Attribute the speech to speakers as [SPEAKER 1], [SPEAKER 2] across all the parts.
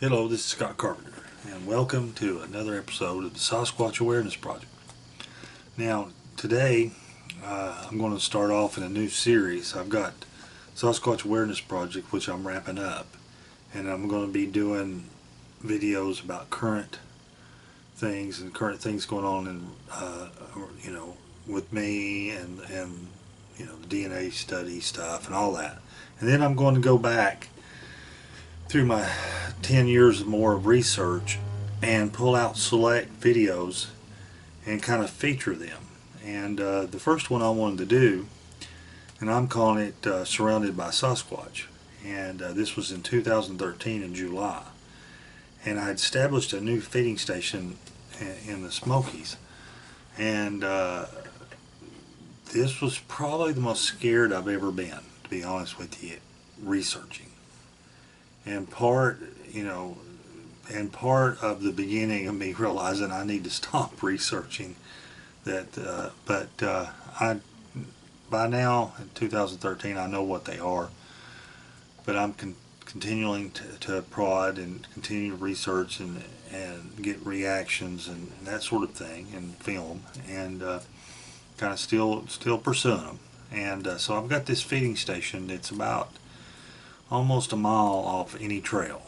[SPEAKER 1] Hello, this is Scott Carpenter, and welcome to another episode of the Sasquatch Awareness Project. Now, today I'm going to start off in a new series. I've got Sasquatch Awareness Project, which I'm wrapping up, and I'm going to be doing videos about current things going on in, with me and the DNA study stuff and all that. And then I'm going to go back through my 10 years or more of research and pull out select videos and kind of feature them. And the first one I wanted to do, and I'm calling it Surrounded by Sasquatch, and this was in 2013 in July. And I had established a new feeding station in the Smokies, and this was probably the most scared I've ever been, to be honest with you, researching. And part of the beginning of me realizing I need to stop researching that, by now in 2013 I know what they are, but I'm continuing to prod and continue to research and get reactions and that sort of thing and film and kind of still pursuing them. And so I've got this feeding station that's about almost a mile off any trail,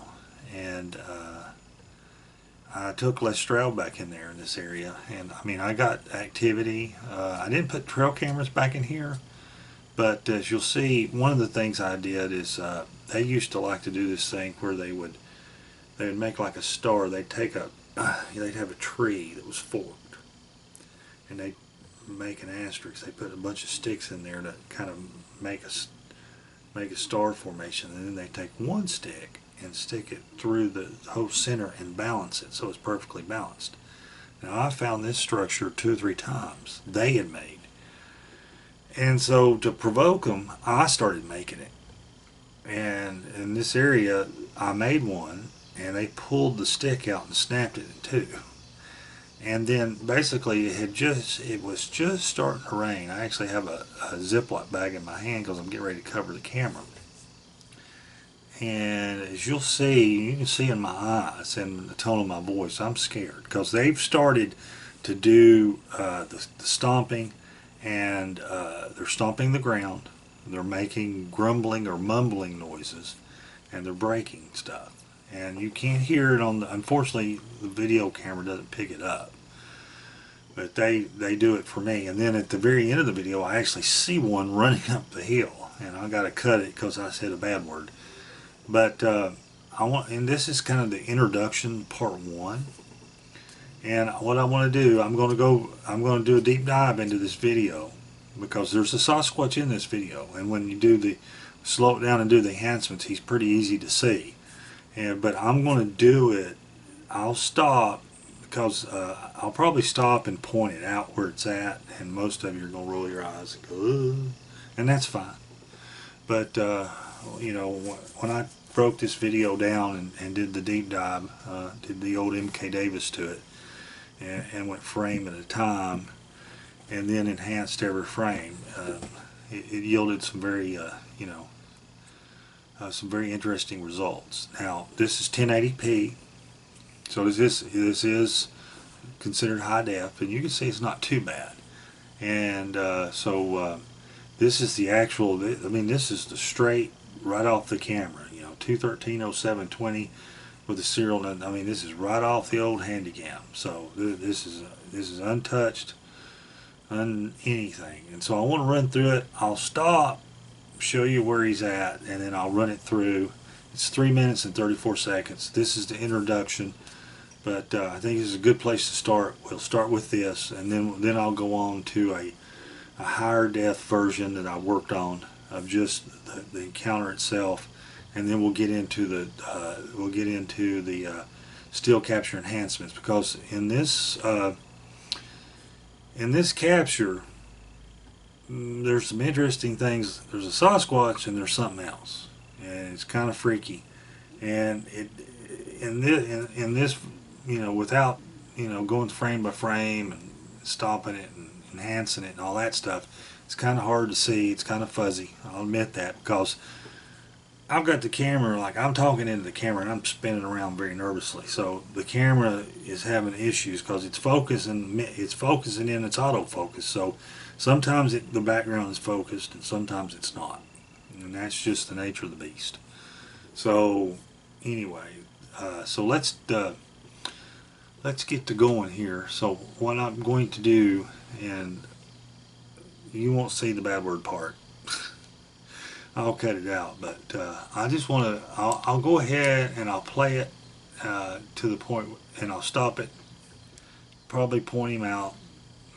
[SPEAKER 1] and I took Les Stroud back in there in this area, and I mean I got activity. I didn't put trail cameras back in here, but as you'll see, one of the things I did is they used to like to do this thing where they would make like a star. They'd have a tree that was forked, and they'd make an asterisk. They put a bunch of sticks in there to kind of make a star formation, and then they take one stick and stick it through the whole center and balance it so it's perfectly balanced. Now I found this structure 2 or 3 times they had made, and so to provoke them I started making it. And in this area I made one, and they pulled the stick out and snapped it in 2. And then basically it was just starting to rain. I actually have a Ziploc bag in my hand because I'm getting ready to cover the camera. And as you can see in my eyes and the tone of my voice, I'm scared because they've started to do the stomping, and they're stomping the ground. They're making grumbling or mumbling noises, and they're breaking stuff. And you can't hear it unfortunately the video camera doesn't pick it up, but they do it for me. And then at the very end of the video I actually see one running up the hill, and I got to cut it because I said a bad word. But and this is kind of the introduction, part 1. And what I want to do, I'm going to do a deep dive into this video because there's a Sasquatch in this video, and when you slow it down and do the enhancements, he's pretty easy to see. But I'm going to do it. I'll stop because I'll probably stop and point it out where it's at, and most of you are going to roll your eyes and go, ugh, and that's fine. But when I broke this video down and did the deep dive, did the old M.K. Davis to it, and went frame at a time, and then enhanced every frame, it yielded some very some very interesting results. Now this is 1080p, so this is considered high def, and you can see it's not too bad. And this is the actual. I mean, this is the straight right off the camera. 213-07-20 with the serial. I mean, this is right off the old Handycam. So this is untouched, anything. And so I want to run through it. I'll stop, show you where he's at, and then I'll run it through. It's 3 minutes and 34 seconds. This is the introduction, but I think this is a good place to start. We'll start with this, and then I'll go on to a higher def version that I worked on of just the encounter itself, and then we'll get into the still capture enhancements, because in this capture there's some interesting things. There's a Sasquatch and there's something else, and it's kind of freaky. And in this without going frame by frame and stopping it and enhancing it and all that stuff, it's kind of hard to see. It's kind of fuzzy. I'll admit that, because I've got the camera, like I'm talking into the camera and I'm spinning around very nervously. So the camera is having issues because it's focusing in its autofocus. So sometimes the background is focused and sometimes it's not. And that's just the nature of the beast. So anyway, so let's get to going here. So what I'm going to do, and you won't see the bad word part. I'll cut it out, but I just want to, I'll go ahead and I'll play it to the point, and I'll stop it, probably point him out.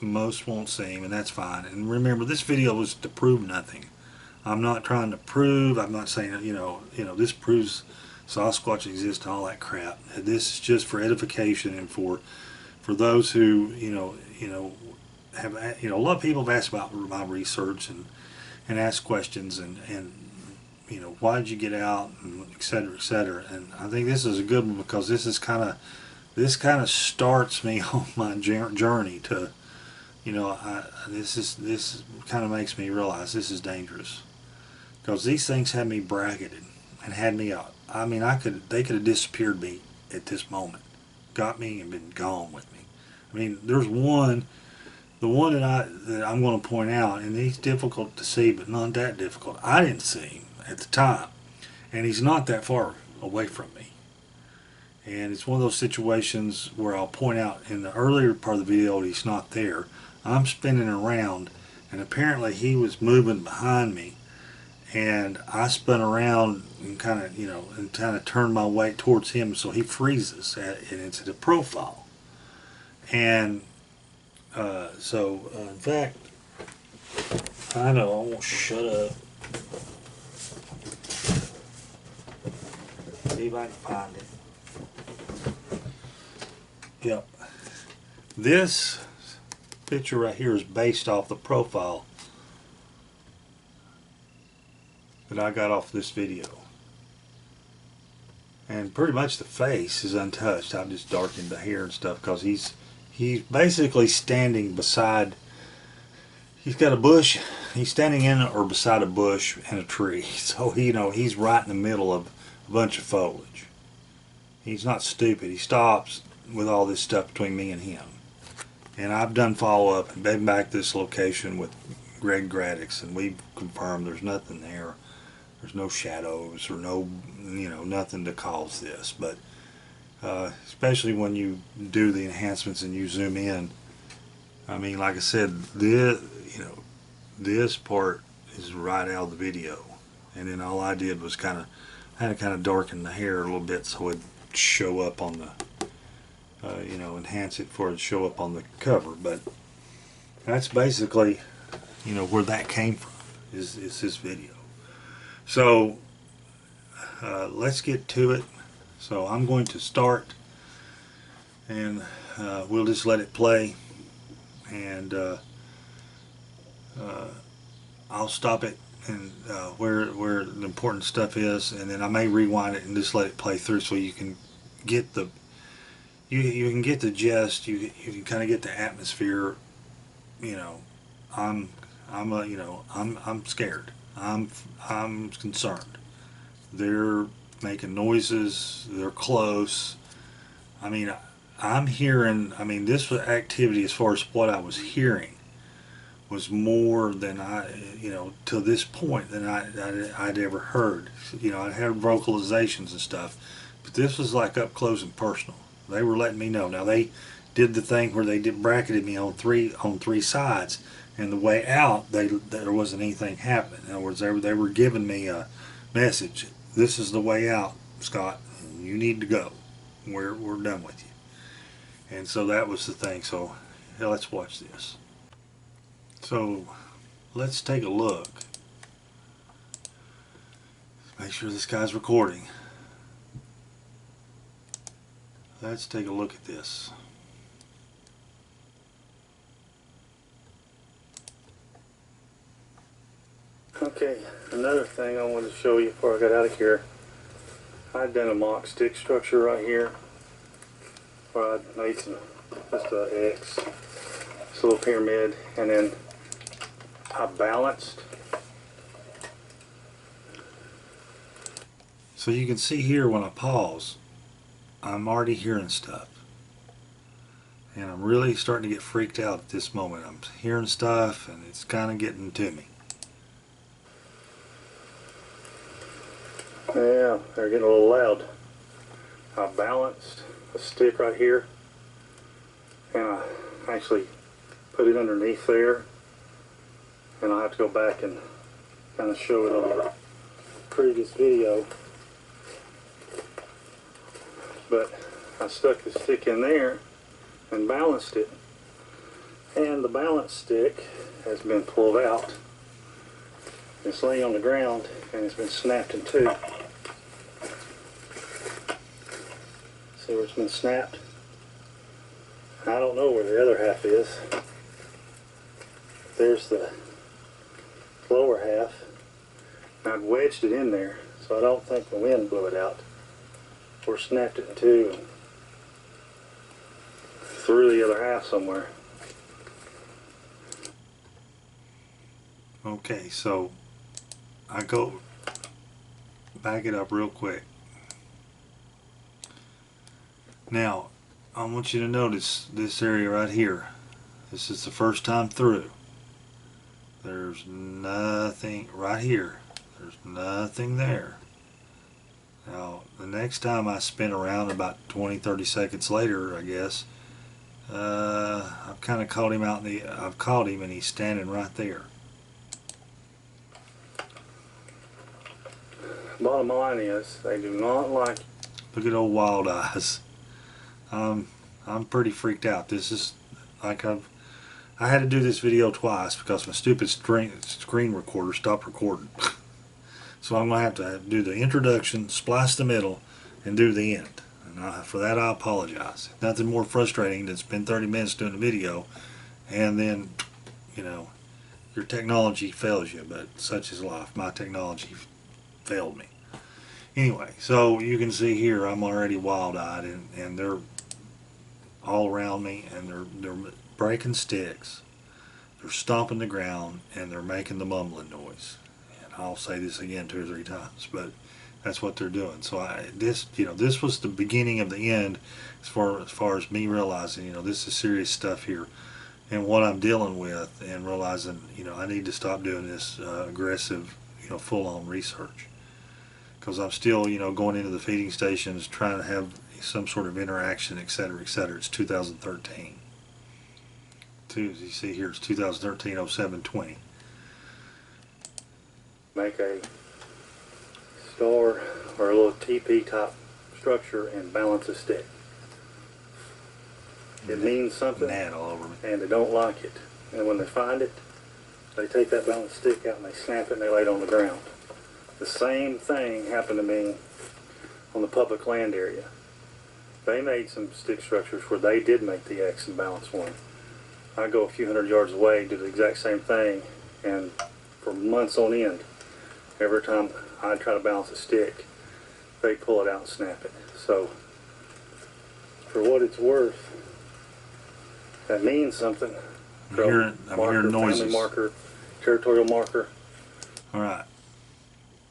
[SPEAKER 1] Most won't see him, and that's fine. And remember, this video was to prove nothing. I'm not trying to prove, I'm not saying, this proves Sasquatch exists and all that crap. This is just for edification and for those who, have, a lot of people have asked about my research and ask questions and why did you get out, and et cetera, et cetera. And I think this is a good one because this kind of starts me on my journey to, this kind of makes me realize this is dangerous, because these things had me bracketed and had me out. I mean, they could have disappeared me at this moment, got me and been gone with me. I mean, there's one. The one that I'm going to point out, and he's difficult to see, but not that difficult. I didn't see him at the time, and he's not that far away from me. And it's one of those situations where I'll point out in the earlier part of the video he's not there. I'm spinning around, and apparently he was moving behind me, and I spun around and kind of turned my weight towards him, so he freezes, and it's at a profile. And in fact, I know, I won't shut up. See if I can find it. Yep. This picture right here is based off the profile that I got off this video. And pretty much the face is untouched. I've just darkened the hair and stuff because he's basically standing beside, he's got a bush, he's standing in or beside a bush and a tree. So, he's right in the middle of a bunch of foliage. He's not stupid. He stops with all this stuff between me and him. And I've done follow-up and been back to this location with Greg Graddix, and we've confirmed there's nothing there. There's no shadows or nothing to cause this. But especially when you do the enhancements and you zoom in, I mean, like I said, this part is right out of the video, and then all I did was I had to darken the hair a little bit so it'd show up on the enhance it for it to show up on the cover. But that's basically where that came from, is this video. So let's get to it. So I'm going to start, and we'll just let it play, and I'll stop it and where the important stuff is, and then I may rewind it and just let it play through so you can get the you can get the gist. You can kind of get the atmosphere. I'm scared. I'm concerned. They're making noises. They're close. I mean, I'm hearing. I mean, this activity, as far as what I was hearing, was more than to this point than I'd ever heard. I'd heard vocalizations and stuff, but this was like up close and personal. They were letting me know. Now they did the thing where they bracketed me on three sides, and the way out there wasn't anything happening. In other words, they were giving me a message. This is the way out, Scott. You need to go. We're done with you. And so that was the thing. So let's watch this. So let's take a look. Make sure this guy's recording. Let's take a look at this. Okay, another thing I wanted to show you before I got out of here. I'd done a mock stick structure right here, where I made just a X, this little pyramid, and then I balanced So you can see here when I pause, I'm already hearing stuff. And I'm really starting to get freaked out at this moment. I'm hearing stuff and it's kind of getting to me. Yeah, they're getting a little loud. I balanced a stick right here and I actually put it underneath there, and I'll have to go back and kind of show it on the previous video. But I stuck the stick in there and balanced it, and the balance stick has been pulled out. It's laying on the ground and it's been snapped in two. See where it's been snapped? I don't know where the other half is. There's the lower half. I've wedged it in there, so I don't think the wind blew it out or snapped it in two and threw the other half somewhere. Okay, so I go back it up real quick. Now, I want you to notice this area right here. This is the first time through. There's nothing right here. There's nothing there. Now, the next time I spin around about 20-30 seconds later, I guess, I've kind of caught him out in the, I've caught him and he's standing right there. Bottom line is, they do not like. Look at old Wild Eyes. I'm pretty freaked out. This is like I had to do this video twice because my stupid screen recorder stopped recording. So I'm gonna have to do the introduction, splice the middle, and do the end. And for that I apologize. Nothing more frustrating than spend 30 minutes doing a video and then, you know, your technology fails you, but such is life. My technology failed me. Anyway, so you can see here I'm already wild-eyed, and they're all around me, and they're breaking sticks, they're stomping the ground, and they're making the mumbling noise. And I'll say this again 2 or 3 times, but that's what they're doing. So this was the beginning of the end as far as me realizing, this is serious stuff here, and what I'm dealing with, and realizing, I need to stop doing this aggressive, full-on research. Because I'm still, going into the feeding stations, trying to have some sort of interaction, etc., etc. It's 2013. You see here, it's 2013, 07, 20. Make a star or a little TP type structure and balance a stick. It means something, all over me. And they don't like it. And when they find it, they take that balance stick out and they snap it and they lay it on the ground. The same thing happened to me on the public land area. They made some stick structures where they did make the X and balance one. I go a few hundred yards away, do the exact same thing, and for months on end, every time I try to balance a stick, they pull it out and snap it. So, for what it's worth, that means something. I'm hearing noises. Family marker, territorial marker. All right.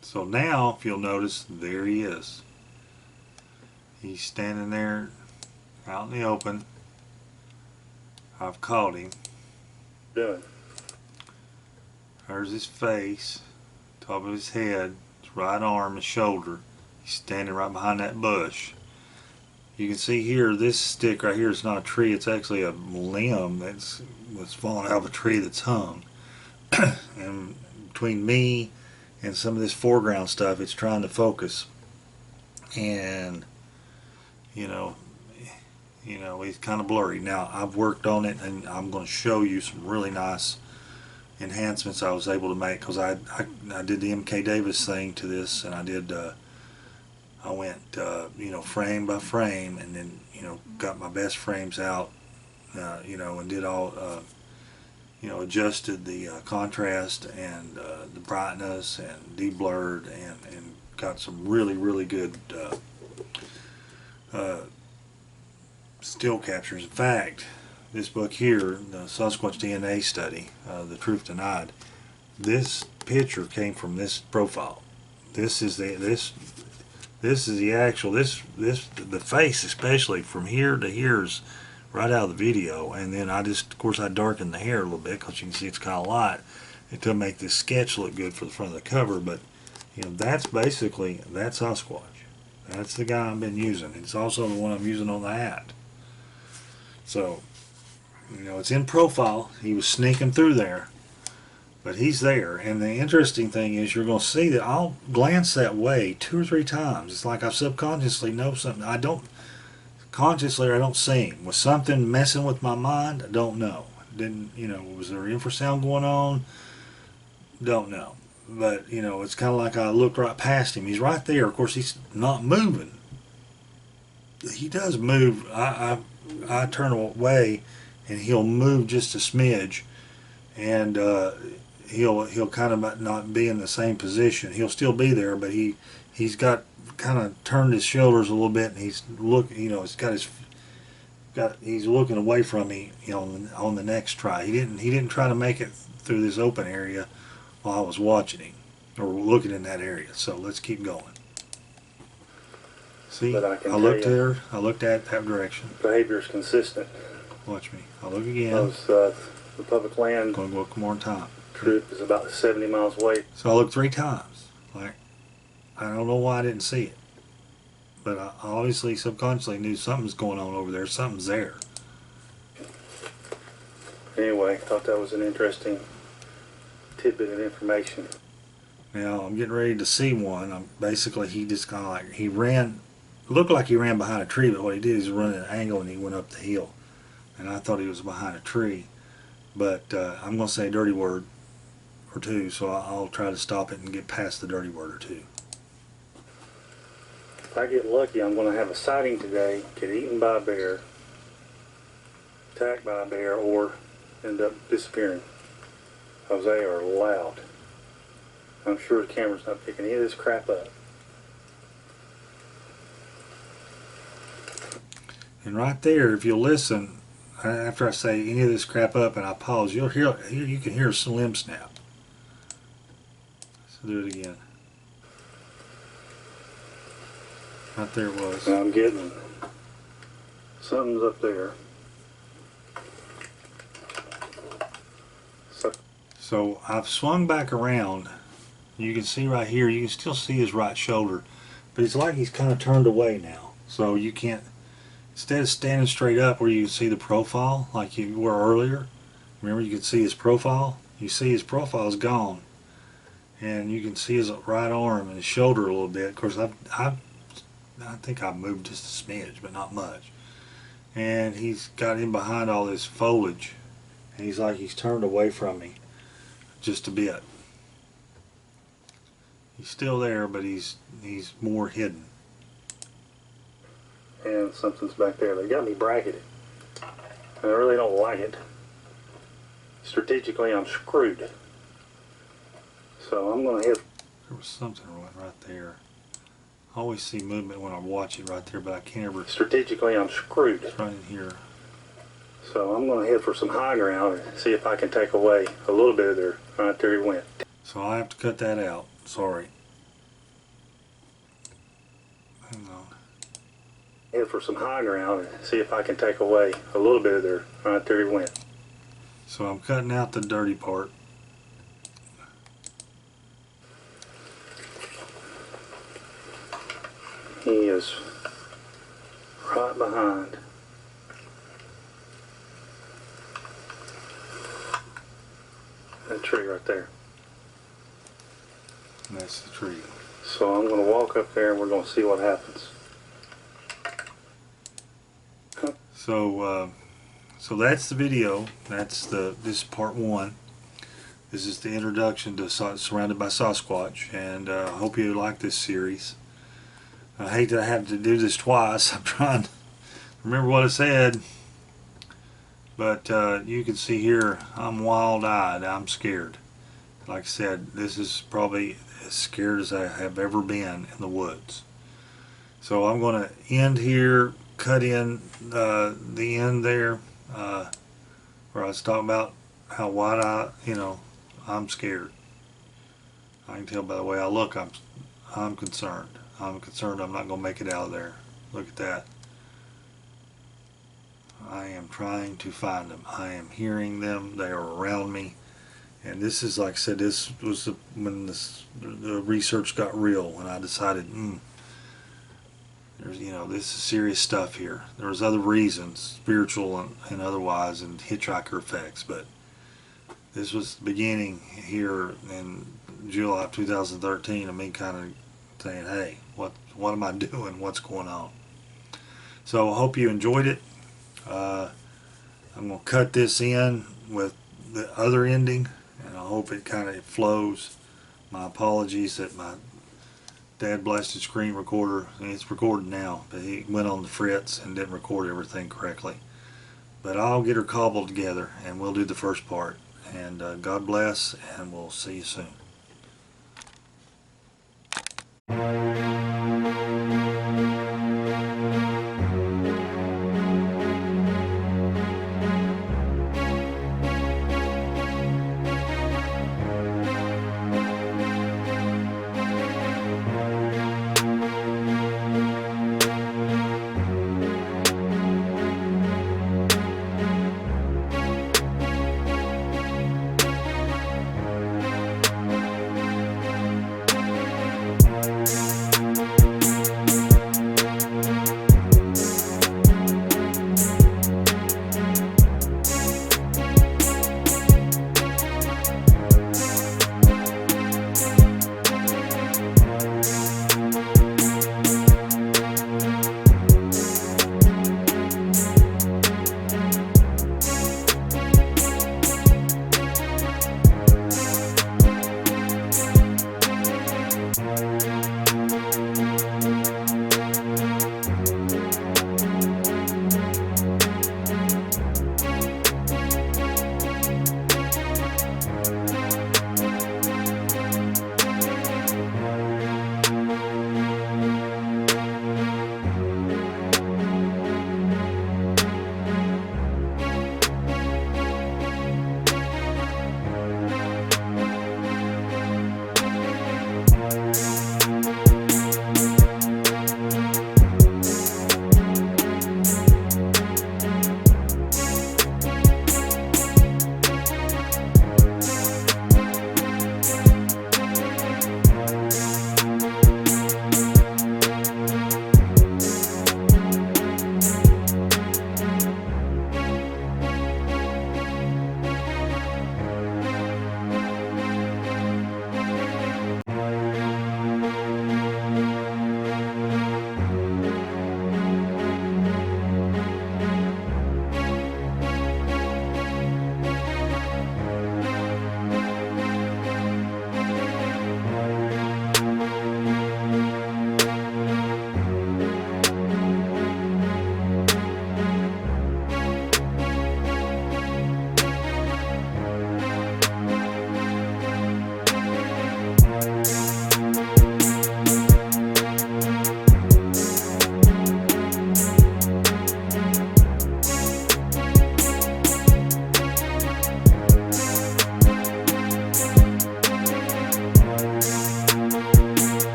[SPEAKER 1] So now, if you'll notice, there he is. He's standing there out in the open. I've caught him. Doing. There's his face, top of his head, his right arm, his shoulder. He's standing right behind that bush. You can see here, this stick right here is not a tree. It's actually a limb that's fallen out of a tree that's hung. And between me and some of this foreground stuff, it's trying to focus, and he's kind of blurry. Now I've worked on it, and I'm going to show you some really nice enhancements I was able to make, because I did the M.K. Davis thing to this, and I went frame by frame, and then got my best frames out, and did all adjusted the contrast and the brightness and de-blurred, and got some really good still captures. In fact, this book here, the Sasquatch DNA study, The Truth Denied, this picture came from this profile. This is This is the actual, the face especially from here to here is right out of the video. And then of course I darkened the hair a little bit because you can see it's kind of light. It to make this sketch look good for the front of the cover. But, that's basically, that's Sasquatch. That's the guy I've been using. It's also the one I'm using on the hat. So, it's in profile. He was sneaking through there. But he's there, and the interesting thing is you're going to see that I'll glance that way 2 or 3 times. It's like I subconsciously know something. I don't see him. Was something messing with my mind? I don't know. Was there infrasound going on? Don't know. But, it's kind of like I looked right past him. He's right there. Of course, he's not moving. He does move. I turn away, and he'll move just a smidge, and he'll kind of not be in the same position. He'll still be there, but he's got kind of turned his shoulders a little bit, and he's he's looking away from me, on the next try. He didn't try to make it through this open area while I was watching him or looking in that area. So let's keep going. See, I looked there. I looked at that direction.
[SPEAKER 2] Behavior is consistent.
[SPEAKER 1] Watch me. I'll look again.
[SPEAKER 2] The public land.
[SPEAKER 1] Going to look more time.
[SPEAKER 2] Troop is about 70 miles away.
[SPEAKER 1] So I looked 3 times. Like, I don't know why I didn't see it, but I obviously subconsciously knew something's going on over there. Something's there.
[SPEAKER 2] Anyway, thought that was an interesting tidbit of information.
[SPEAKER 1] Now I'm getting ready to see one. Basically, he just kind of like looked like he ran behind a tree, but what he did is run at an angle and he went up the hill, and I thought he was behind a tree. But I'm going to say a dirty word or 2, so I'll try to stop it and get past the dirty word or 2.
[SPEAKER 2] If I get lucky, I'm going to have a sighting today, get eaten by a bear, attacked by a bear, or end up disappearing. Because they are loud. I'm sure the camera's not picking any of this crap up.
[SPEAKER 1] And right there, if you'll listen, after I say any of this crap up and I pause, you can hear a limb snap. So do it again. Right there it was.
[SPEAKER 2] I'm getting something's up there.
[SPEAKER 1] So I've swung back around. You can see right here, you can still see his right shoulder, but it's like he's kind of turned away now. So you can't, instead of standing straight up where you can see the profile like you were earlier, remember you could see his profile? You see his profile is gone. And you can see his right arm and his shoulder a little bit. Of course, I think I've moved just a smidge, but not much. And he's got in behind all this foliage, and he's turned away from me just a bit. He's still there, but he's more hidden.
[SPEAKER 2] And something's back there. They got me bracketed. I really don't like it. Strategically, I'm screwed. So I'm going to hit.
[SPEAKER 1] There was something right there. I always see movement when I watch it right there, but I can't ever.
[SPEAKER 2] Strategically, I'm screwed.
[SPEAKER 1] It's right in here.
[SPEAKER 2] So I'm going to head for some high ground and see if I can take away a little bit of their. Right there he went.
[SPEAKER 1] So I have to cut that out. Sorry. Hang on.
[SPEAKER 2] Head for some high ground and see if I can take away a little bit of their. Right there he went.
[SPEAKER 1] So I'm cutting out the dirty part.
[SPEAKER 2] He is right behind. That tree right there.
[SPEAKER 1] And that's the tree.
[SPEAKER 2] So I'm going to walk up there and we're going to see what happens.
[SPEAKER 1] So that's the video. This is part 1. This is the introduction to Surrounded by Sasquatch, and I hope you like this series. I hate that I have to do this twice. I'm trying to remember what I said, but you can see here I'm wild-eyed. I'm scared. Like I said, this is probably as scared as I have ever been in the woods. So I'm going to end here, cut in the end there, where I was talking about how wide-eyed, I'm scared. I can tell by the way I look, I'm concerned. I'm concerned I'm not going to make it out of there. Look at that. I am trying to find them. I am hearing them. They are around me. And this is, like I said, this was when the research got real, when I decided, there's, this is serious stuff here. There was other reasons, spiritual and otherwise, and hitchhiker effects, but this was the beginning here in July of 2013 of me kind of saying, hey, what am I doing? What's going on? So I hope you enjoyed it. I'm going to cut this in with the other ending, and I hope it kind of flows. My apologies that my dad blasted screen recorder, and it's recording now, but he went on the fritz and didn't record everything correctly. But I'll get her cobbled together, and we'll do the first part. And God bless, and we'll see you soon.